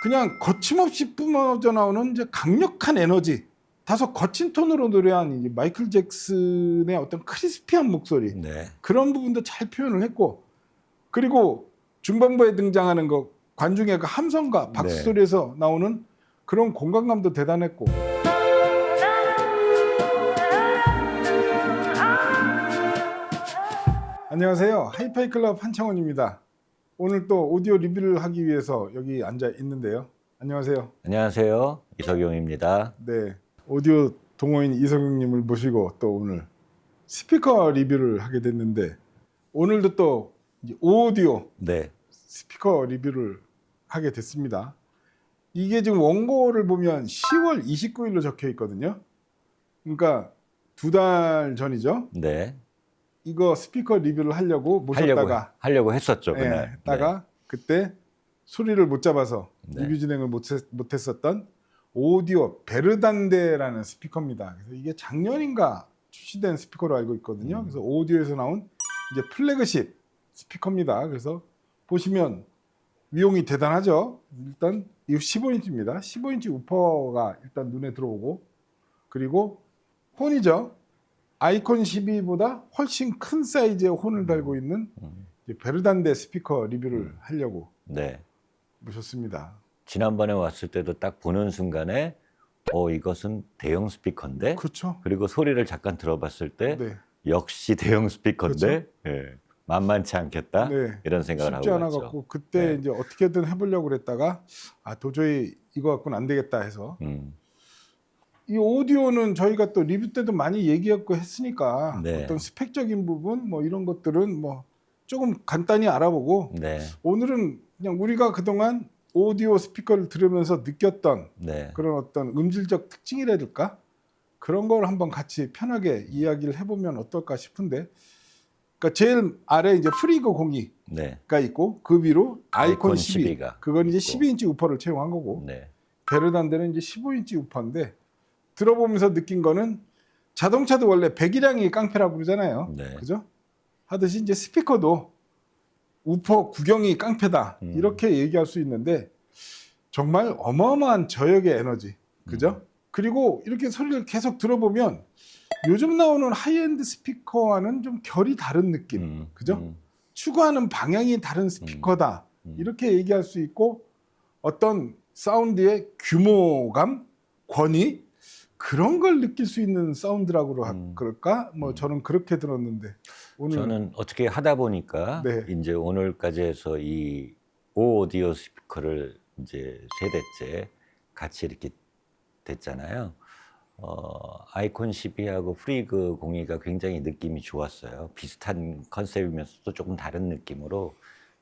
그냥 거침없이 뿜어져 나오는 이제 강력한 에너지, 다소 거친 톤으로 노래한 이제 마이클 잭슨의 어떤 크리스피한 목소리, 네. 그런 부분도 잘 표현을 했고, 그리고 중반부에 등장하는 그 관중의 그 함성과 박수 네. 소리에서 나오는 그런 공간감도 대단했고. 안녕하세요, 하이파이 클럽 한창원입니다. 오늘 또 오디오 리뷰를 하기 위해서 여기 앉아 있는데요. 안녕하세요. 안녕하세요. 이석용입니다. 네, 오디오 동호인 이석용님을 모시고 또 오늘 스피커 리뷰를 하게 됐는데, 오늘도 또 이제 오디오 네. 스피커 리뷰를 하게 됐습니다. 이게 지금 원고를 보면 10월 29일로 적혀 있거든요. 그러니까 2달 전이죠. 네. 이거 스피커 리뷰를 하려고 모셨다가 하려고 했었죠, 네, 그날. 했다가 그때 소리를 못 잡아서 네. 리뷰 진행을 못했었던 오디오 베르단데라는 스피커입니다. 그래서 이게 작년인가 출시된 스피커로 알고 있거든요. 그래서 오디오에서 나온 이제 플래그십 스피커입니다. 그래서 보시면 위용이 대단하죠. 일단 이거 15인치입니다. 15인치 우퍼가 일단 눈에 들어오고, 그리고 혼이죠. 아이콘 12보다 훨씬 큰 사이즈의 혼을 달고 있는 이제 베르단데 스피커 리뷰를 하려고 네. 모셨습니다. 지난번에 왔을 때도 딱 보는 순간에 이것은 대형 스피커인데? 그렇죠. 그리고 소리를 잠깐 들어봤을 때 네. 역시 대형 스피커인데 예, 만만치 않겠다? 네. 이런 생각을 쉽지 하고 않아 갔죠. 갖고 그때 네. 이제 어떻게든 해보려고 그랬다가 도저히 이거 갖고는 안 되겠다 해서, 이 오디오는 저희가 또 리뷰 때도 많이 얘기했고 했으니까 네. 어떤 스펙적인 부분 뭐 이런 것들은 뭐 조금 간단히 알아보고, 네. 오늘은 그냥 우리가 그동안 오디오 스피커를 들으면서 느꼈던 네. 그런 어떤 음질적 특징이라 해야 될까? 그런 걸 한번 같이 편하게 이야기를 해보면 어떨까 싶은데, 그러니까 제일 아래 이제 프리그 02가 네. 있고, 그 위로 아이콘 아이콘 12, 12가 그건 이제 있고. 12인치 우퍼를 채용한 거고, 네. 베르단데는 이제 15인치 우퍼인데, 들어보면서 느낀 거는 자동차도 원래 배기량이 깡패라고 그러잖아요. 네. 그죠? 하듯이 이제 스피커도 우퍼 구경이 깡패다, 이렇게 얘기할 수 있는데, 정말 어마어마한 저역의 에너지, 그죠? 그리고 이렇게 소리를 계속 들어보면 요즘 나오는 하이엔드 스피커와는 좀 결이 다른 느낌, 그죠? 추구하는 방향이 다른 스피커다, 이렇게 얘기할 수 있고, 어떤 사운드의 규모감, 권위, 그런 걸 느낄 수 있는 사운드라고 그럴까? 뭐 저는 그렇게 들었는데, 오늘 저는 어떻게 하다 보니까 네. 이제 오늘까지 해서 이 오디오 스피커를 이제 세대째 같이 이렇게 됐잖아요. 아이콘 12하고 프리그 02가 굉장히 느낌이 좋았어요. 비슷한 컨셉이면서도 조금 다른 느낌으로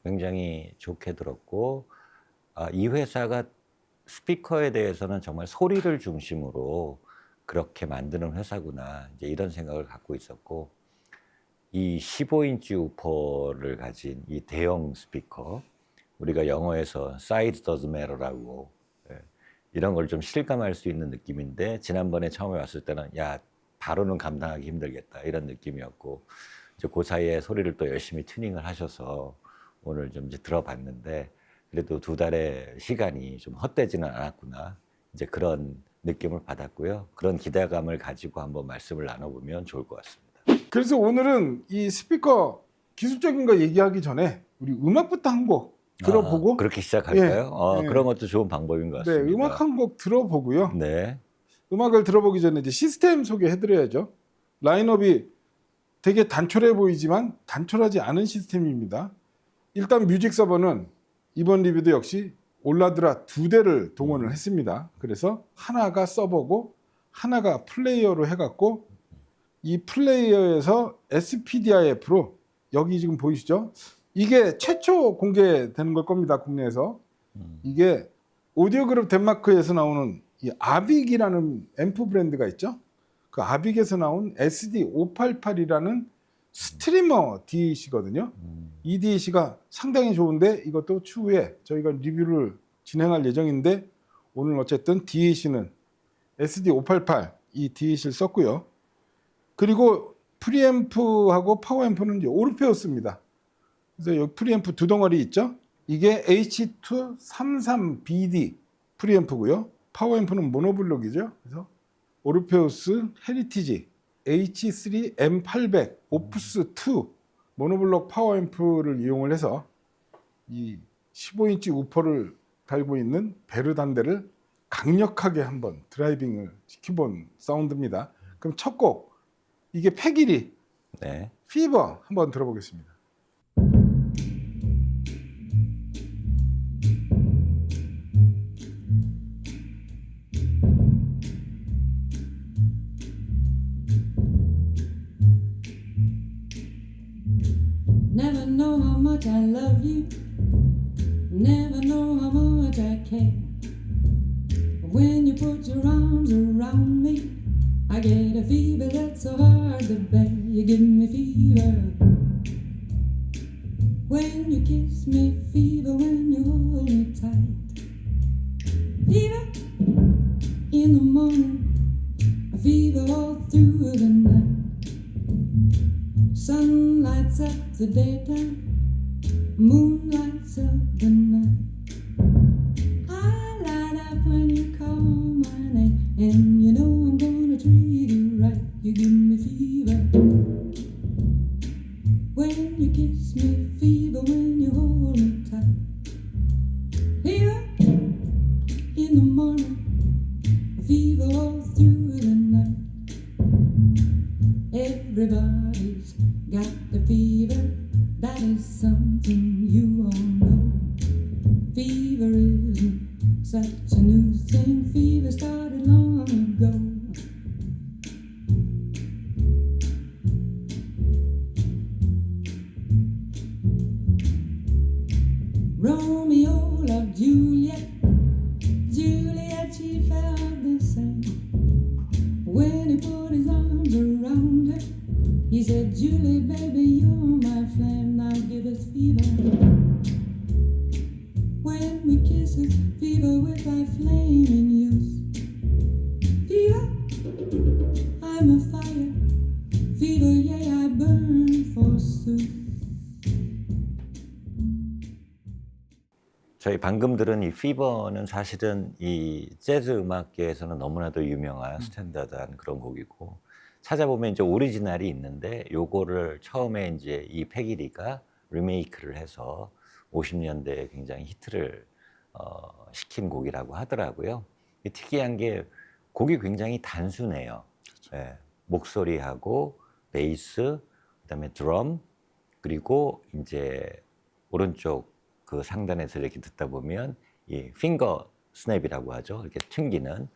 굉장히 좋게 들었고, 이 회사가 스피커에 대해서는 정말 소리를 중심으로 그렇게 만드는 회사구나, 이제 이런 생각을 갖고 있었고, 이 15인치 우퍼를 가진 이 대형 스피커, 우리가 영어에서 size doesn't matter라고, 이런 걸 좀 실감할 수 있는 느낌인데, 지난번에 처음에 왔을 때는 야, 바로는 감당하기 힘들겠다, 이런 느낌이었고, 이제 그 사이에 소리를 또 열심히 튜닝을 하셔서 오늘 좀 이제 들어봤는데, 그래도 2달의 시간이 좀 헛되지는 않았구나, 이제 그런 느낌을 받았고요. 그런 기대감을 가지고 한번 말씀을 나눠보면 좋을 것 같습니다. 그래서 오늘은 이 스피커 기술적인 거 얘기하기 전에 우리 음악부터 한 곡 들어보고, 그렇게 시작할까요? 예. 그런 것도 좋은 방법인 것 네, 같습니다. 음악 한 곡 들어보고요. 네. 음악을 들어보기 전에 이제 시스템 소개해드려야죠. 라인업이 되게 단촐해 보이지만 단촐하지 않은 시스템입니다. 일단 뮤직 서버는 이번 리뷰도 역시 올라드라 2대를 동원을 했습니다. 그래서 하나가 서버고 하나가 플레이어로 해갖고, 이 플레이어에서 SPDIF로, 여기 지금 보이시죠? 이게 최초 공개되는 걸 겁니다, 국내에서. 이게 오디오 그룹 덴마크에서 나오는 이 아빅이라는 앰프 브랜드가 있죠. 그 아빅에서 나온 SD588이라는 스트리머 DAC거든요. 이 DAC가 상당히 좋은데, 이것도 추후에 저희가 리뷰를 진행할 예정인데, 오늘 어쨌든 DAC는 SD588 이 DAC를 썼고요. 그리고 프리앰프하고 파워앰프는 이제 오르페우스입니다. 그래서 여기 프리앰프 2덩어리 있죠. 이게 H233BD 프리앰프고요. 파워앰프는 모노블록이죠. 그래서 오르페우스 헤리티지 H3M800 오프스 2 모노블록 파워앰프를 이용을 해서 이 15인치 우퍼를 달고 있는 베르 단대를 강력하게 한번 드라이빙을 시켜본 사운드입니다. 그럼 첫 곡, 이게 패기리 네. 피버 한번 들어보겠습니다. Never know how much I love you. Never know how much I care. When you put your arms around me, I get a fever that's so hard to bear. You give me fever. When you kiss me, fever. When you hold me tight, fever in the morning, a fever all through the night. Sun lights up the daytime, moon lights up the night. I light up when you call my name, and you know I'm gonna treat you right. You give me fever when you kiss me, fever when you hold me tight. Fever in the morning, fever all through the night. Everybody's got the fever, that is something you all know. Fever isn't such a new thing, fever started long ago. Romeo loved Juliet, Juliet she felt the same. When he put his arms around her, he said, Julie, baby, you're my flame, now give us fever. When we kiss it, fever with thy flame in use. Fever, I'm a fire. Fever, yeah, I burn forsooth. 저희 방금 들은 이 피버는 사실은 이 재즈 음악계에서는 너무나도 유명한 스탠다드한 그런 곡이고, 찾아보면 이제 오리지널이 있는데 요거를 처음에 이제 이 패기리가 리메이크를 해서 50년대에 굉장히 히트를 시킨 곡이라고 하더라고요. 특이한 게 곡이 굉장히 단순해요. 예, 목소리하고 베이스, 그다음에 드럼, 그리고 이제 오른쪽 그 상단에서 이렇게 듣다 보면 이 핑거 스냅이라고 하죠. 이렇게 튕기는,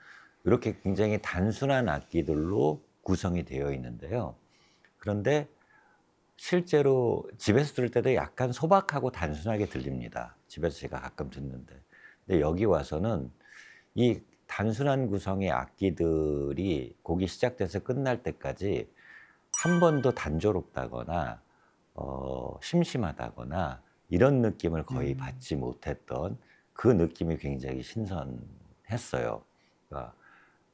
이렇게 굉장히 단순한 악기들로 구성이 되어 있는데요. 그런데 실제로 집에서 들을 때도 약간 소박하고 단순하게 들립니다. 집에서 제가 가끔 듣는데. 근데 여기 와서는 이 단순한 구성의 악기들이 곡이 시작돼서 끝날 때까지 한 번도 단조롭다거나 심심하다거나 이런 느낌을 거의 받지 못했던 그 느낌이 굉장히 신선했어요. 그러니까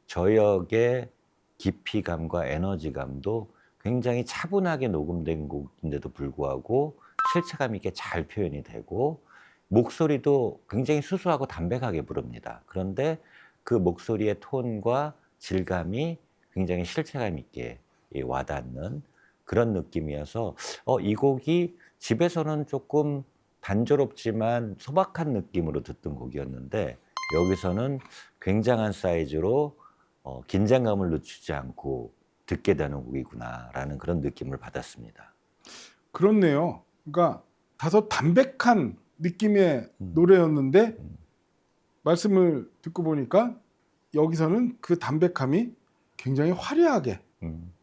저역의 깊이감과 에너지감도 굉장히 차분하게 녹음된 곡인데도 불구하고 실체감 있게 잘 표현이 되고, 목소리도 굉장히 수수하고 담백하게 부릅니다. 그런데 그 목소리의 톤과 질감이 굉장히 실체감 있게 와닿는 그런 느낌이어서 이 곡이 집에서는 조금 단조롭지만 소박한 느낌으로 듣던 곡이었는데, 여기서는 굉장한 사이즈로 긴장감을 늦추지 않고 듣게 되는 곡이구나라는 그런 느낌을 받았습니다. 그렇네요. 그러니까 다소 담백한 느낌의 노래였는데 말씀을 듣고 보니까 여기서는 그 담백함이 굉장히 화려하게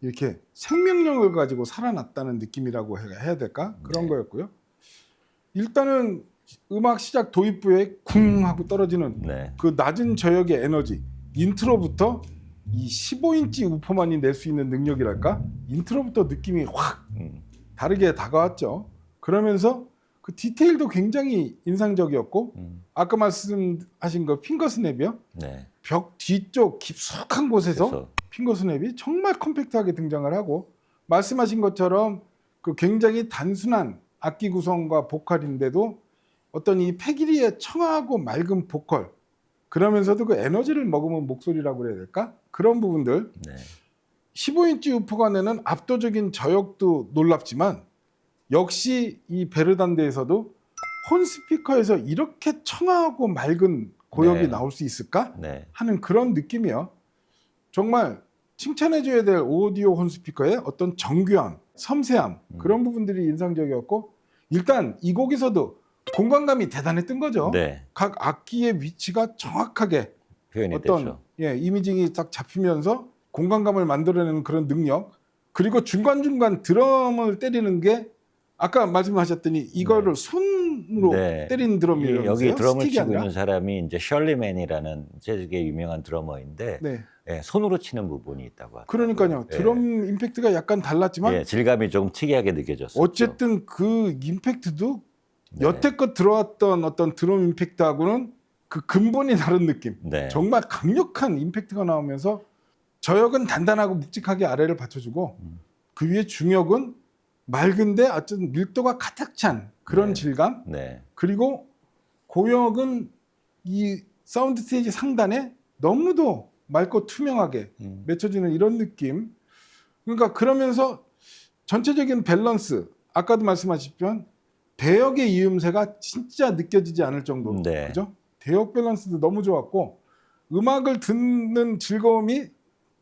이렇게 생명력을 가지고 살아났다는 느낌이라고 해야 될까? 그런 네. 거였고요. 일단은 음악 시작 도입부에 쿵 하고 떨어지는 네. 그 낮은 저역의 에너지, 인트로부터 이 15인치 우퍼만이 낼 수 있는 능력이랄까? 인트로부터 느낌이 확 다르게 다가왔죠. 그러면서 그 디테일도 굉장히 인상적이었고, 아까 말씀하신 그 핑거 스냅이요. 네. 벽 뒤쪽 깊숙한 곳에서 그래서 핑거 스냅이 정말 컴팩트하게 등장을 하고, 말씀하신 것처럼 그 굉장히 단순한 악기 구성과 보컬인데도 어떤 이 패기리의 청아하고 맑은 보컬, 그러면서도 그 에너지를 머금은 목소리라고 그래야 될까? 그런 부분들. 네. 15인치 우퍼가 내는 압도적인 저역도 놀랍지만 역시 이 베르단데에서도 혼 스피커에서 이렇게 청아하고 맑은 고역이 네. 나올 수 있을까 네. 하는 그런 느낌이요. 정말 칭찬해줘야 될 오디오 혼 스피커의 어떤 정교함, 섬세함 그런 부분들이 인상적이었고 일단 이 곡에서도 공간감이 대단했던 거죠. 네. 각 악기의 위치가 정확하게 표현이 어떤 되죠. 이미징이 딱 잡히면서 공간감을 만들어내는 그런 능력 그리고 중간중간 드럼을 때리는 게 아까 말씀하셨더니 이거를 손으로 네. 때리는 드럼이라면서요? 여기 드럼을 스틱이 치고 아니라? 있는 사람이 이제 셜리맨이라는 세계 유명한 드러머인데 네. 예, 손으로 치는 부분이 있다고 하더라고요. 그러니까요. 예. 드럼 임팩트가 약간 달랐지만 예, 질감이 좀 특이하게 느껴졌었죠. 어쨌든 그 임팩트도 네. 여태껏 들어왔던 어떤 드럼 임팩트하고는 그 근본이 다른 느낌. 네. 정말 강력한 임팩트가 나오면서 저역은 단단하고 묵직하게 아래를 받쳐주고 그 위에 중역은 맑은데 어쨌든 밀도가 가득 찬 그런 네. 질감. 네. 그리고 고역은 이 사운드 스테이지 상단에 너무도 맑고 투명하게 맺혀지는 이런 느낌. 그러니까 그러면서 전체적인 밸런스 아까도 말씀하셨지만 대역의 이음새가 진짜 느껴지지 않을 정도로 네. 그죠? 대역 밸런스도 너무 좋았고 음악을 듣는 즐거움이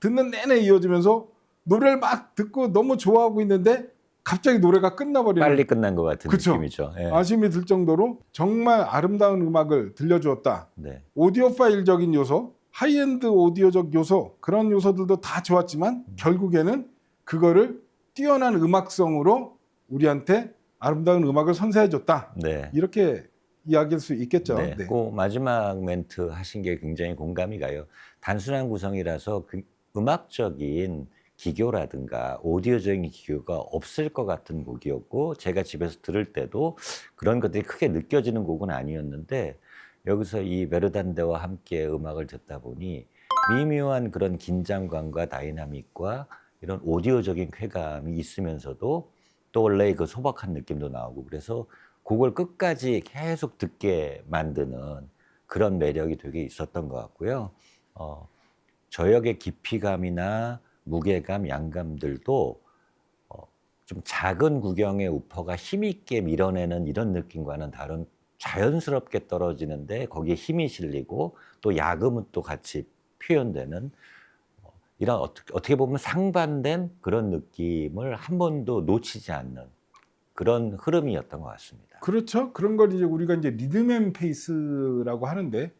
듣는 내내 이어지면서 노래를 막 듣고 너무 좋아하고 있는데 갑자기 노래가 끝나버리는 빨리 끝난 것 같은 그쵸? 느낌이죠. 예. 아쉬움이 들 정도로 정말 아름다운 음악을 들려주었다. 네. 오디오 파일적인 요소, 하이엔드 오디오적 요소 그런 요소들도 다 좋았지만 결국에는 그거를 뛰어난 음악성으로 우리한테 아름다운 음악을 선사해줬다. 네. 이렇게 이야기할 수 있겠죠. 네. 네. 그 마지막 멘트 하신 게 굉장히 공감이 가요. 단순한 구성이라서 그 음악적인 기교라든가 오디오적인 기교가 없을 것 같은 곡이었고 제가 집에서 들을 때도 그런 것들이 크게 느껴지는 곡은 아니었는데 여기서 이 베르단데와 함께 음악을 듣다 보니 미묘한 그런 긴장감과 다이나믹과 이런 오디오적인 쾌감이 있으면서도 또 원래 그 소박한 느낌도 나오고 그래서 곡을 끝까지 계속 듣게 만드는 그런 매력이 되게 있었던 것 같고요. 저역의 깊이감이나 무게감, 양감들도 좀 작은 구경의 우퍼가 힘있게 밀어내는 이런 느낌과는 다른 자연스럽게 떨어지는데 거기에 힘이 실리고 또 야금은 또 같이 표현되는 이런 어떻게 보면 상반된 그런 느낌을 한 번도 놓치지 않는 그런 흐름이었던 것 같습니다. 그렇죠. 그런 걸 이제 우리가 이제 리듬 앤 페이스라고 하는데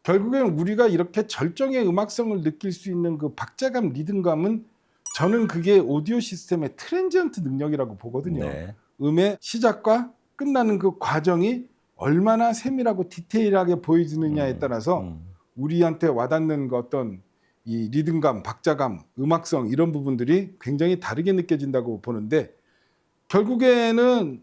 결국엔 우리가 이렇게 절정의 음악성을 느낄 수 있는 그 박자감, 리듬감은 저는 그게 오디오 시스템의 트랜지언트 능력이라고 보거든요. 네. 음의 시작과 끝나는 그 과정이 얼마나 세밀하고 디테일하게 보여지느냐에 따라서 우리한테 와닿는 그 어떤 이 리듬감, 박자감, 음악성 이런 부분들이 굉장히 다르게 느껴진다고 보는데 결국에는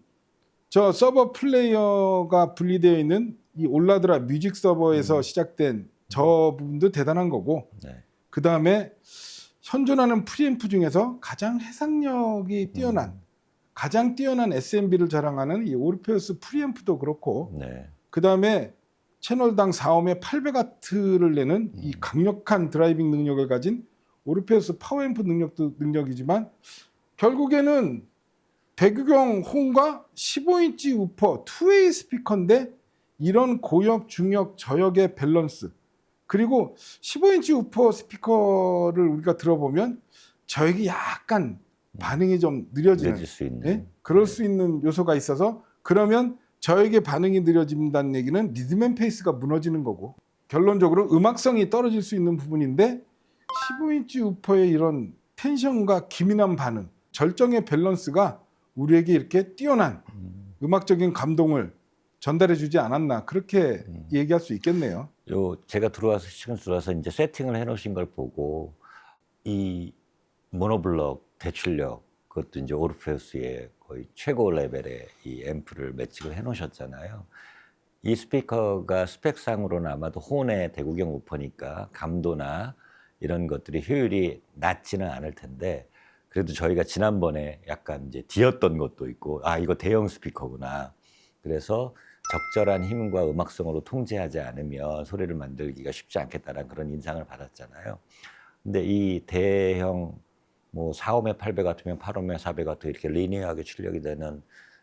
저 서버 플레이어가 분리되어 있는 이 올라드라 뮤직 서버에서 시작된 저 부분도 대단한 거고 네. 그 다음에 현존하는 프리앰프 중에서 가장 해상력이 뛰어난 가장 뛰어난 SMB를 자랑하는 이 오르페우스 프리앰프도 그렇고 네. 그 다음에 채널당 4옴의 800W를 내는 이 강력한 드라이빙 능력을 가진 오르페우스 파워앰프 능력도 능력이지만 결국에는 대규경 홈과 15인치 우퍼 투웨이 스피커인데 이런 고역, 중역, 저역의 밸런스 그리고 15인치 우퍼 스피커를 우리가 들어보면 저역이 약간 반응이 좀 느려지는 느껴질 수 있는. 예? 그럴 수 있는 요소가 있어서 그러면 저에게 반응이 느려진다는 얘기는 리듬 앤 페이스가 무너지는 거고 결론적으로 음악성이 떨어질 수 있는 부분인데 15인치 우퍼의 이런 텐션과 기민한 반응 절정의 밸런스가 우리에게 이렇게 뛰어난 음악적인 감동을 전달해 주지 않았나 그렇게 얘기할 수 있겠네요. 제가 시간 들어와서 이제 세팅을 해놓으신 걸 보고 이 모노블럭 대출력 그것도 이제 오르페우스의 거의 최고 레벨의 이 앰프를 매칭을 해놓으셨잖아요. 이 스피커가 스펙상으로는 아마도 혼의 대구경 우퍼니까 감도나 이런 것들이 효율이 낮지는 않을 텐데 그래도 저희가 지난번에 약간 이제 뒤었던 것도 있고 이거 대형 스피커구나. 그래서 적절한 힘과 음악성으로 통제하지 않으면 소리를 만들기가 쉽지 않겠다는 그런 인상을 받았잖아요. 근데 이 대형 뭐 4옴의 8배 같으면 8옴의 4배 같은 이렇게 리니어하게 출력이 되는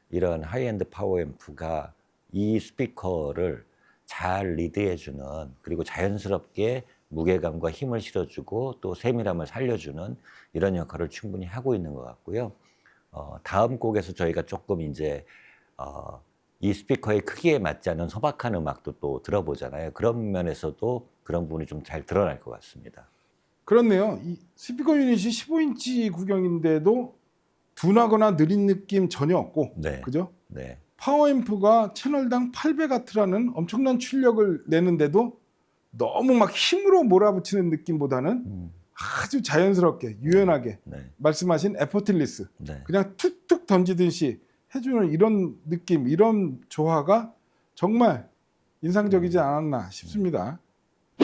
이런 하이엔드 파워 앰프가 이 스피커를 잘 리드해주는, 그리고 자연스럽게 무게감과 힘을 실어주고 또 세밀함을 살려주는 이런 역할을 충분히 하고 있는 것 같고요. 다음 곡에서 저희가 조금 이제 이 스피커의 크기에 맞지 않는 소박한 음악도 또 들어보잖아요. 그런 면에서도 그런 부분이 좀 잘 드러날 것 같습니다. 그렇네요. 이 스피커 유닛이 15인치 구경인데도 둔하거나 느린 느낌 전혀 없고, 네. 그죠? 네. 파워앰프가 채널당 800W라는 엄청난 출력을 내는데도 너무 막 힘으로 몰아붙이는 느낌보다는 아주 자연스럽게 유연하게 네. 말씀하신 에포틀리스, 네. 그냥 툭툭 던지듯이 해주는 이런 느낌, 이런 조화가 정말 인상적이지 않았나 싶습니다.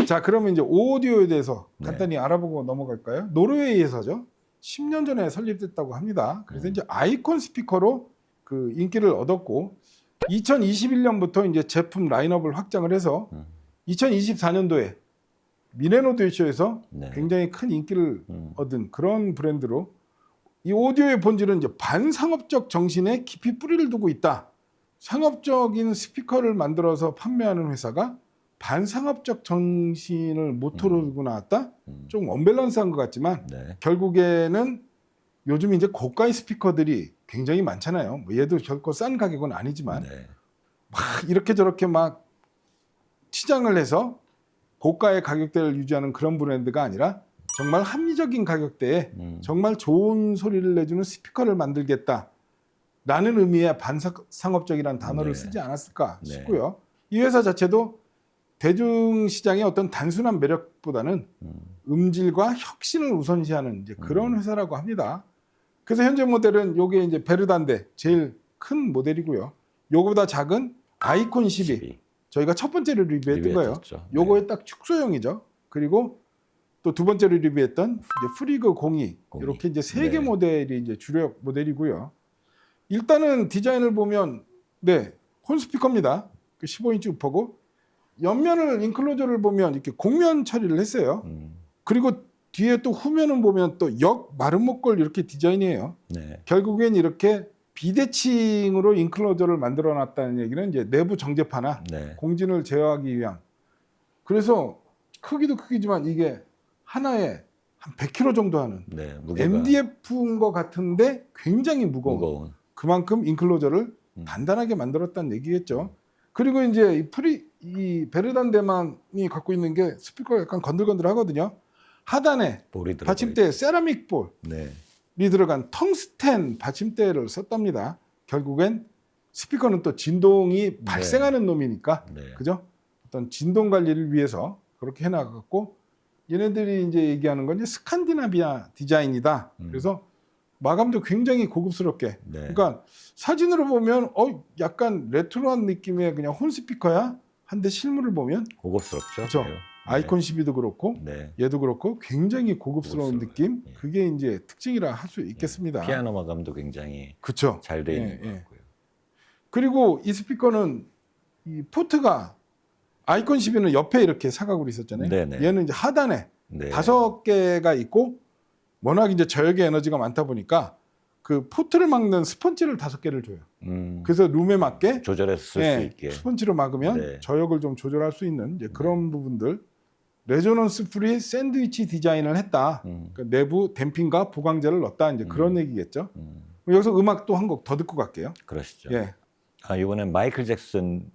자, 그러면 이제 오디오에 대해서 간단히 알아보고 넘어갈까요? 노르웨이에서죠. 10년 전에 설립됐다고 합니다. 그래서 이제 아이콘 스피커로 그 인기를 얻었고 2021년부터 이제 제품 라인업을 확장을 해서 2024년도에 미네노드 쇼에서 네. 굉장히 큰 인기를 얻은 그런 브랜드로, 이 오디오의 본질은 이제 반상업적 정신에 깊이 뿌리를 두고 있다. 상업적인 스피커를 만들어서 판매하는 회사가 반상업적 정신을 모토로 두고 나왔다. 좀 언밸런스한 것 같지만 네. 결국에는 요즘 이제 고가의 스피커들이 굉장히 많잖아요. 뭐 얘도 결코 싼 가격은 아니지만 네. 막 이렇게 저렇게 막 치장을 해서 고가의 가격대를 유지하는 그런 브랜드가 아니라 정말 합리적인 가격대에 정말 좋은 소리를 내주는 스피커를 만들겠다라는 의미의 반상업적이라는 단어를 네. 쓰지 않았을까 네. 싶고요. 이 회사 자체도 대중시장의 어떤 단순한 매력보다는 음질과 혁신을 우선시하는 이제 그런 회사라고 합니다. 그래서 현재 모델은 요게 이제 베르단데 제일 큰 모델이고요. 요거보다 작은 아이콘 12. 저희가 첫 번째로 리뷰했던 거예요. 리뷰했었죠. 요거의 네. 딱 축소형이죠. 그리고 또 두 번째로 리뷰했던 이제 프리그 02. 이렇게 이제 세 개 네. 모델이 이제 주력 모델이고요. 일단은 디자인을 보면 네, 혼 스피커입니다. 그 15인치 우퍼고 옆면을 인클로저를 보면 이렇게 곡면 처리를 했어요. 그리고 뒤에 또 후면은 보면 또 역 마름모꼴 이렇게 디자인이에요. 네. 결국엔 이렇게 비대칭으로 인클로저를 만들어 놨다는 얘기는 이제 내부 정제파나 네. 공진을 제어하기 위한. 그래서 크기도 크기지만 이게 하나에 한 100kg 정도 하는 네. 무게가 MDF인 것 같은데 굉장히 무거운. 그만큼 인클로저를 단단하게 만들었다는 얘기겠죠. 그리고 이제 이 베르단데만이 갖고 있는 게 스피커가 약간 건들건들하거든요. 하단에 볼이 들어가 받침대에 세라믹 볼이 네. 들어간 텅스텐 받침대를 썼답니다. 결국엔 스피커는 또 진동이 발생하는 놈이니까, 네. 그죠? 어떤 진동 관리를 위해서 그렇게 해나갔고, 얘네들이 이제 얘기하는 건 이제 스칸디나비아 디자인이다. 그래서 마감도 굉장히 고급스럽게. 네. 그러니까 사진으로 보면 약간 레트로한 느낌의 그냥 혼 스피커야. 한데 실물을 보면 고급스럽죠. 그렇죠. 네. 아이콘 12도 그렇고 네. 얘도 그렇고 굉장히 고급스러운 고급스러워요. 느낌. 예. 그게 이제 특징이라 할 수 있겠습니다. 피아노 마감도 굉장히 그렇죠. 잘 돼 있는 예, 것 예. 같고요. 그리고 이 스피커는 이 포트가 아이콘 12는 옆에 이렇게 사각으로 있었잖아요. 네네. 얘는 이제 하단에 네. 5개가 있고, 워낙 이제 저역의 에너지가 많다 보니까 그 포트를 막는 스펀지를 5개를 줘요. 그래서 룸에 맞게 조절해서 쓸 수 예, 있게. 스펀지로 막으면 네. 저역을 좀 조절할 수 있는 이제 그런 부분들. 레조넌스 프리 샌드위치 디자인을 했다. 그러니까 내부 댐핑과 보강제를 넣었다. 이제 그런 얘기겠죠. 여기서 음악 또 한 곡 더 듣고 갈게요. 그러시죠. 예. 이번엔 마이클 잭슨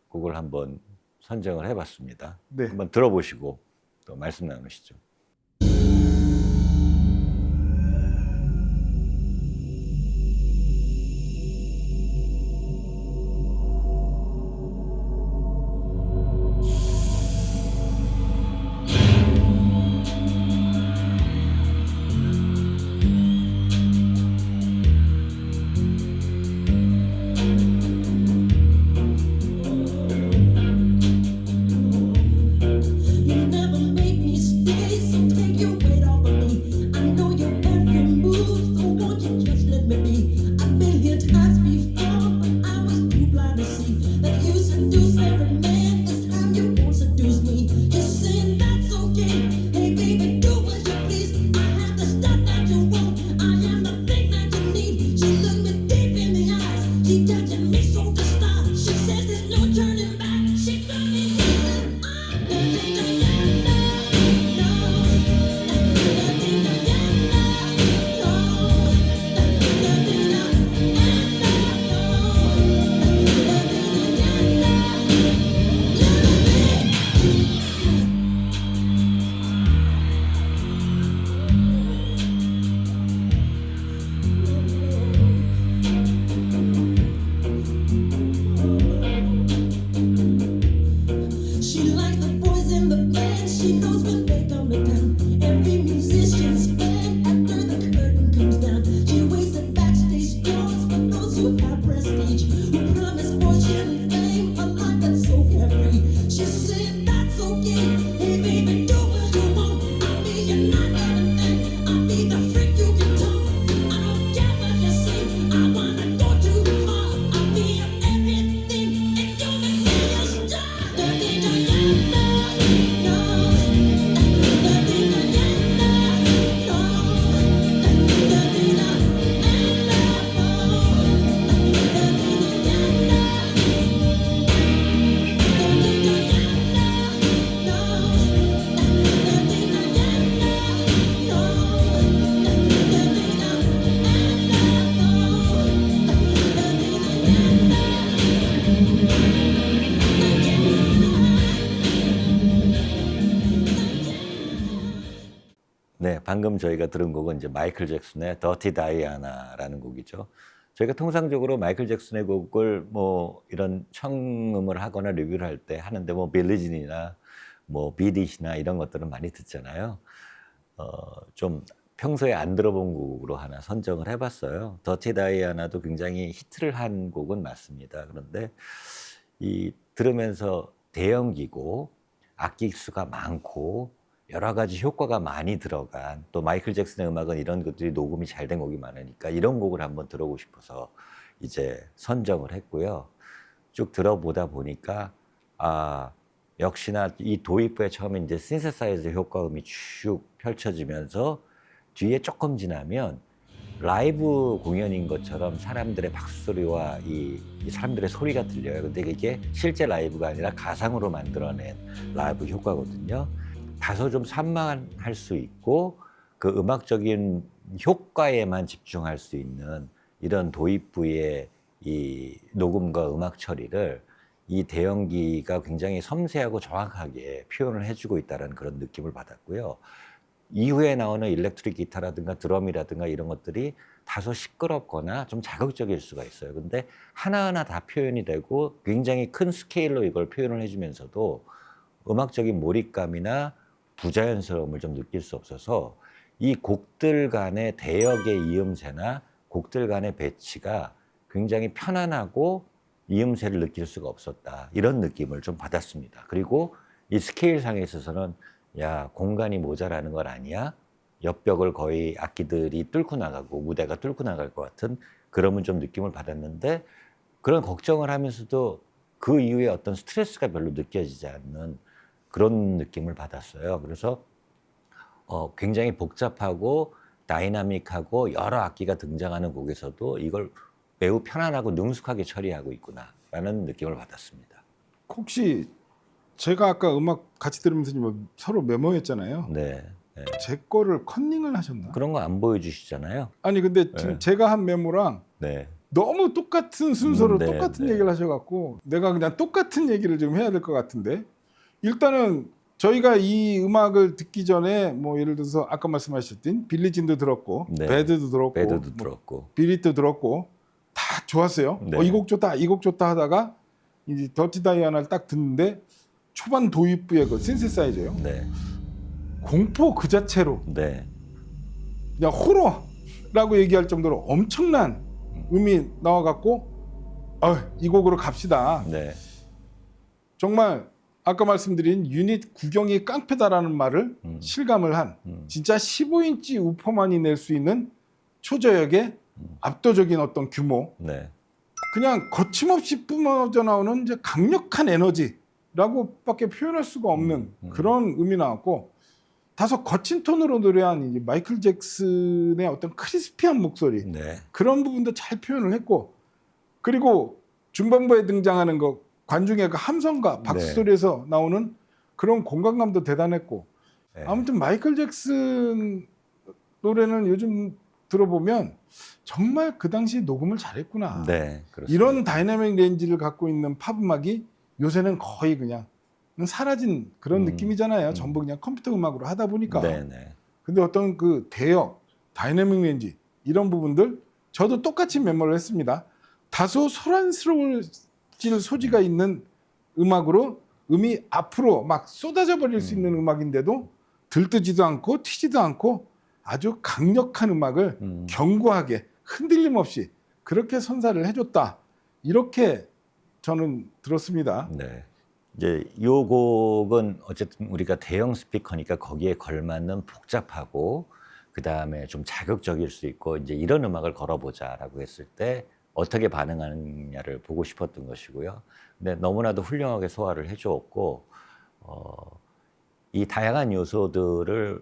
곡을 한번 선정을 해봤습니다. 네. 한번 들어보시고 또 말씀 나누시죠. You never make me stay. 네, 방금 저희가 들은 곡은 이제 마이클 잭슨의 더티 다이아나라는 곡이죠. 저희가 통상적으로 마이클 잭슨의 곡을 뭐 이런 청음을 하거나 리뷰를 할 때 하는데 뭐 빌리진이나 뭐 비디시나 이런 것들은 많이 듣잖아요. 좀 평소에 안 들어본 곡으로 하나 선정을 해봤어요. 더티 다이아나도 굉장히 히트를 한 곡은 맞습니다. 그런데 이 들으면서 대형기고 악기 수가 많고 여러 가지 효과가 많이 들어간, 또 마이클 잭슨의 음악은 이런 것들이 녹음이 잘 된 곡이 많으니까 이런 곡을 한번 들어보고 싶어서 이제 선정을 했고요. 쭉 들어보다 보니까 역시나 이 도입부에 처음에 이제 신세사이저 효과음이 쭉 펼쳐지면서 뒤에 조금 지나면 라이브 공연인 것처럼 사람들의 박수 소리와 이 사람들의 소리가 들려요. 근데 이게 실제 라이브가 아니라 가상으로 만들어낸 라이브 효과거든요. 다소 좀 산만할 수 있고 그 음악적인 효과에만 집중할 수 있는 이런 도입부의 이 녹음과 음악 처리를 이 대형기가 굉장히 섬세하고 정확하게 표현을 해주고 있다는 그런 느낌을 받았고요. 이후에 나오는 일렉트릭 기타라든가 드럼이라든가 이런 것들이 다소 시끄럽거나 좀 자극적일 수가 있어요. 근데 하나하나 다 표현이 되고 굉장히 큰 스케일로 이걸 표현을 해주면서도 음악적인 몰입감이나 부자연스러움을 좀 느낄 수 없어서 이 곡들 간의 대역의 이음새나 곡들 간의 배치가 굉장히 편안하고 이음새를 느낄 수가 없었다. 이런 느낌을 좀 받았습니다. 그리고 이 스케일상에 있어서는 야, 공간이 모자라는 건 아니야? 옆벽을 거의 악기들이 뚫고 나가고 무대가 뚫고 나갈 것 같은 그런 좀 느낌을 받았는데 그런 걱정을 하면서도 그 이후에 어떤 스트레스가 별로 느껴지지 않는 그런 느낌을 받았어요. 그래서 굉장히 복잡하고 다이나믹하고 여러 악기가 등장하는 곡에서도 이걸 매우 편안하고 능숙하게 처리하고 있구나라는 느낌을 받았습니다. 혹시 제가 아까 음악 같이 들으면서 뭐 서로 메모했잖아요. 네. 네. 제 거를 컨닝을 하셨나? 그런 거 안 보여주시잖아요. 아니 근데 지금 네. 제가 한 메모랑 네. 너무 똑같은 순서로 네, 똑같은 네. 얘기를 하셔갖고 내가 그냥 똑같은 얘기를 좀 해야 될 것 같은데 일단은 저희가 이 음악을 듣기 전에 뭐 예를 들어서 아까 말씀하셨던 빌리진도 들었고 네. 배드도 들었고 배드도 뭐 들었고. 비릿도 들었고 다 좋았어요. 네. 이 곡 좋다 이 곡 좋다 하다가 이제 더티 다이아나를 딱 듣는데 초반 도입부의 그 신세사이저요. 네. 공포 그 자체로 네. 그냥 호러라고 얘기할 정도로 엄청난 음이 나와갖고 이 곡으로 갑시다. 네. 정말 아까 말씀드린 유닛 구경이 깡패다라는 말을 실감을 한 진짜 15인치 우퍼만이 낼 수 있는 초저역의 압도적인 어떤 규모 네. 그냥 거침없이 뿜어져 나오는 이제 강력한 에너지라고밖에 표현할 수가 없는 그런 음이 나왔고 다소 거친 톤으로 노래한 이제 마이클 잭슨의 어떤 크리스피한 목소리 네. 그런 부분도 잘 표현을 했고 그리고 중반부에 등장하는 거 관중의 그 함성과 박수 네. 소리에서 나오는 그런 공간감도 대단했고 네. 아무튼 마이클 잭슨 노래는 요즘 들어보면 정말 그 당시 녹음을 잘했구나. 네. 그렇습니다. 이런 다이나믹 레인지를 갖고 있는 팝 음악이 요새는 거의 그냥 사라진 그런 느낌이잖아요. 전부 그냥 컴퓨터 음악으로 하다 보니까. 네. 네. 근데 어떤 그 대역, 다이나믹 레인지 이런 부분들 저도 똑같이 메모를 했습니다. 다소 소란스러울 소지가 있는 음악으로 음이 앞으로 막 쏟아져 버릴 수 있는 음악인데도 들뜨지도 않고 튀지도 않고 아주 강력한 음악을 견고하게 흔들림 없이 그렇게 선사를 해줬다. 이렇게 저는 들었습니다. 네. 이제 이 곡은 어쨌든 우리가 대형 스피커니까 거기에 걸맞는 복잡하고 그 다음에 좀 자극적일 수 있고 이제 이런 음악을 걸어보자라고 했을 때 어떻게 반응하느냐를 보고 싶었던 것이고요. 근데 너무나도 훌륭하게 소화를 해주었고 이 다양한 요소들을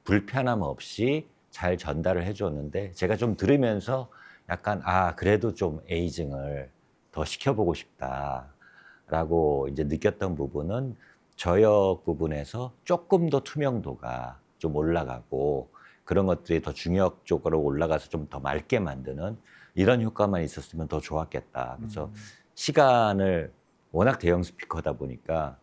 불편함 없이 잘 전달을 해주었는데 제가 좀 들으면서 약간 그래도 좀 에이징을 더 시켜보고 싶다라고 이제 느꼈던 부분은 저역 부분에서 조금 더 투명도가 좀 올라가고 그런 것들이 더 중역 쪽으로 올라가서 좀 더 맑게 만드는 이런 효과만 있었으면 더 좋았겠다. 그래서 시간을 워낙 대형 스피커다 보니까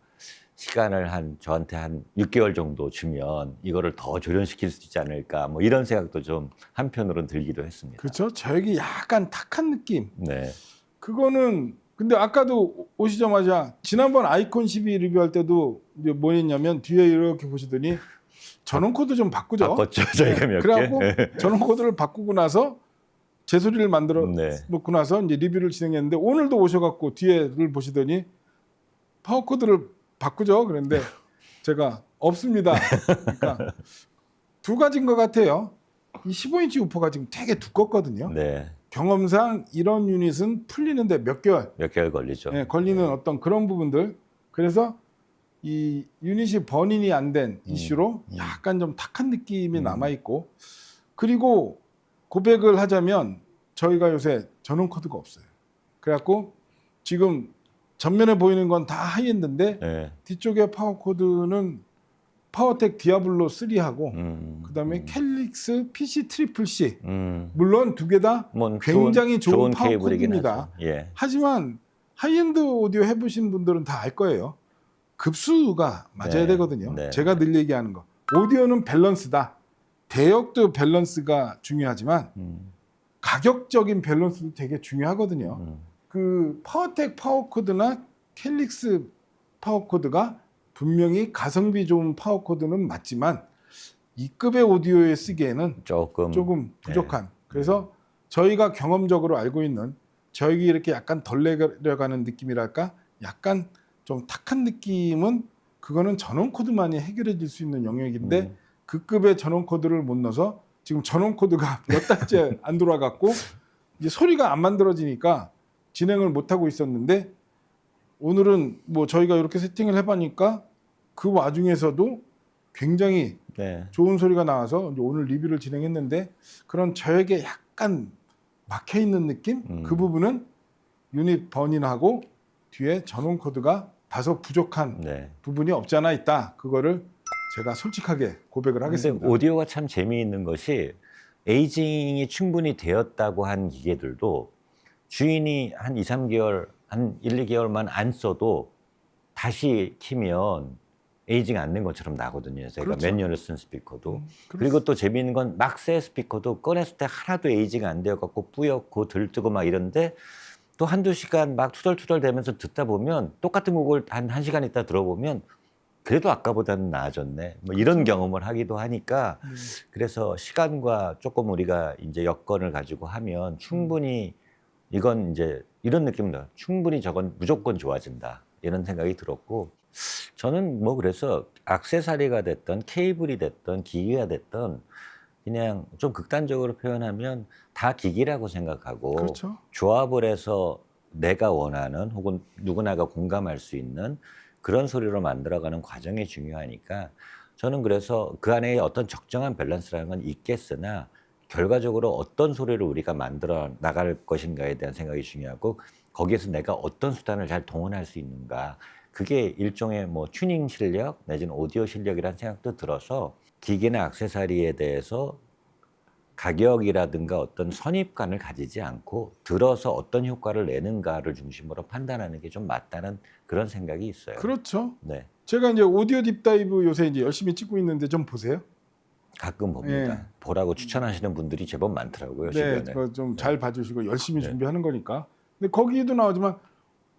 시간을 저한테 한 6개월 정도 주면 이거를 더 조련시킬 수 있지 않을까 뭐 이런 생각도 좀 한편으로는 들기도 했습니다. 그렇죠. 저에게 약간 탁한 느낌. 네. 그거는 근데 아까도 오시자마자 지난번 아이콘 12 리뷰할 때도 이제 뭐 했냐면 뒤에 이렇게 보시더니 전원 코드 좀 바꾸죠. 바꿨죠. 저희가 몇 개. 그래갖고 전원 코드를 바꾸고 나서 제 소리를 만들어 네. 놓고 나서 이제 리뷰를 진행했는데 오늘도 오셔갖고 뒤에를 보시더니 파워 코드를 바꾸죠. 그런데 제가 없습니다. 그러니까 두 가지인 것 같아요. 이 15인치 우퍼가 지금 되게 두껍거든요. 네. 경험상 이런 유닛은 풀리는데 몇 개월 몇 개월 걸리죠. 걸리는 어떤 그런 부분들. 그래서 이 유닛이 번인이 안 된 이슈로 약간 좀 탁한 느낌이 남아 있고, 그리고 고백을 하자면 저희가 요새 전원 코드가 없어요. 그래갖고 지금 전면에 보이는 건 다 하이엔드인데 네. 뒤쪽에 파워 코드는 파워텍 디아블로 3하고 그다음에 캘릭스 PC 트리플 C. 물론 두 개 다 뭐 굉장히 좋은 파워 케이블이긴 코드입니다. 하죠. 예. 하지만 하이엔드 오디오 해보신 분들은 다 알 거예요. 급수가 맞아야 네, 되거든요. 네. 제가 늘 얘기하는 거. 오디오는 밸런스다. 대역도 밸런스가 중요하지만 가격적인 밸런스도 되게 중요하거든요. 그 파워텍 파워 코드나 캘릭스 파워 코드가 분명히 가성비 좋은 파워 코드는 맞지만 이 급의 오디오에 쓰기에는 조금 부족한. 그래서 저희가 경험적으로 알고 있는 저에게 이렇게 약간 덜 내려가는 느낌이랄까, 약간 좀 탁한 느낌은 그거는 전원 코드만이 해결해 줄 수 있는 영역인데 그 급의 전원 코드를 못 넣어서 지금 전원 코드가 몇 달째 안 돌아갔고 이제 소리가 안 만들어지니까 진행을 못 하고 있었는데 오늘은 뭐 저희가 이렇게 세팅을 해보니까 그 와중에서도 굉장히 네. 좋은 소리가 나와서 이제 오늘 리뷰를 진행했는데 그런 저에게 약간 막혀 있는 느낌? 그 부분은 유닛 번인하고 뒤에 전원 코드가 다소 부족한 네. 부분이 없지 않아 있다. 그거를 제가 솔직하게 고백을 근데 하겠습니다. 오디오가 참 재미있는 것이 에이징이 충분히 되었다고 한 기계들도 주인이 한 2, 3개월, 한 1, 2개월만 안 써도 다시 키면 에이징 안 된 것처럼 나거든요. 제가 그렇죠. 몇 년을 쓴 스피커도. 그리고 또 재미있는 건 막새 스피커도 꺼냈을 때 하나도 에이징 안 되어갖고 뿌옇고 들뜨고 막 이런데 또 한두 시간 막 투덜투덜 대면서 듣다 보면 똑같은 곡을 한 1시간 있다 들어보면 그래도 아까보다는 나아졌네. 뭐 이런 경험을 하기도 하니까 그래서 시간과 조금 우리가 이제 여건을 가지고 하면 충분히 이건 이제 이런 느낌입니다. 충분히 저건 무조건 좋아진다. 이런 생각이 들었고 저는 뭐 그래서 액세서리가 됐던 케이블이 됐던 기기가 됐던 그냥 좀 극단적으로 표현하면 다 기기라고 생각하고 그렇죠. 조합을 해서 내가 원하는 혹은 누구나가 공감할 수 있는 그런 소리로 만들어가는 과정이 중요하니까 저는 그래서 그 안에 어떤 적정한 밸런스라는 건 있겠으나 결과적으로 어떤 소리를 우리가 만들어 나갈 것인가에 대한 생각이 중요하고 거기에서 내가 어떤 수단을 잘 동원할 수 있는가 그게 일종의 뭐 튜닝 실력 내지는 오디오 실력이라는 생각도 들어서 기기나 액세서리에 대해서 가격이라든가 어떤 선입관을 가지지 않고 들어서 어떤 효과를 내는가를 중심으로 판단하는 게 좀 맞다는 그런 생각이 있어요. 그렇죠. 네, 제가 이제 오디오 딥다이브 요새 이제 열심히 찍고 있는데 좀 보세요. 가끔 봅니다. 네. 보라고 추천하시는 분들이 제법 많더라고요. 네, 주변에. 그거 좀 잘 봐주시고 열심히 네. 준비하는 거니까. 근데 거기에도 나오지만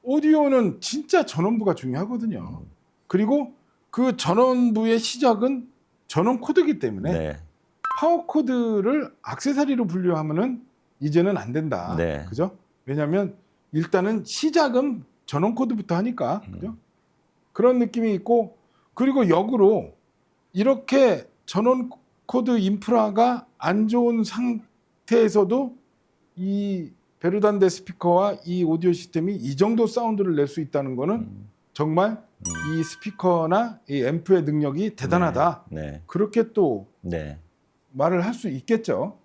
오디오는 진짜 전원부가 중요하거든요. 그리고 그 전원부의 시작은 전원 코드이기 때문에 네, 파워 코드를 액세서리로 분류하면은 이제는 안 된다. 네. 그죠? 왜냐하면 일단은 시작은 전원 코드부터 하니까. 그죠? 그런 느낌이 있고 그리고 역으로 이렇게 전원 코드 인프라가 안 좋은 상태에서도 이 베르단데 스피커와 이 오디오 시스템이 이 정도 사운드를 낼 수 있다는 거는 정말 이 스피커나 이 앰프의 능력이 대단하다. 네, 그렇게 또 네, 말을 할 수 있겠죠.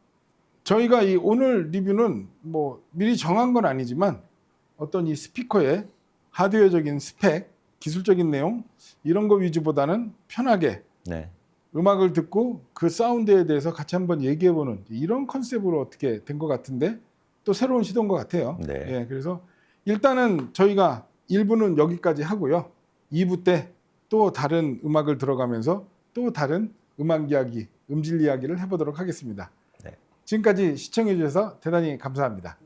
저희가 이 오늘 리뷰는 뭐 미리 정한 건 아니지만 어떤 이 스피커의 하드웨어적인 스펙, 기술적인 내용 이런 거 위주보다는 편하게 네. 음악을 듣고 그 사운드에 대해서 같이 한번 얘기해보는 이런 컨셉으로 어떻게 된 것 같은데 또 새로운 시도인 것 같아요. 네. 예, 그래서 일단은 저희가 1부는 여기까지 하고요. 2부 때 또 다른 음악을 들어가면서 또 다른 음악 이야기, 음질 이야기를 해보도록 하겠습니다. 네. 지금까지 시청해 주셔서 대단히 감사합니다.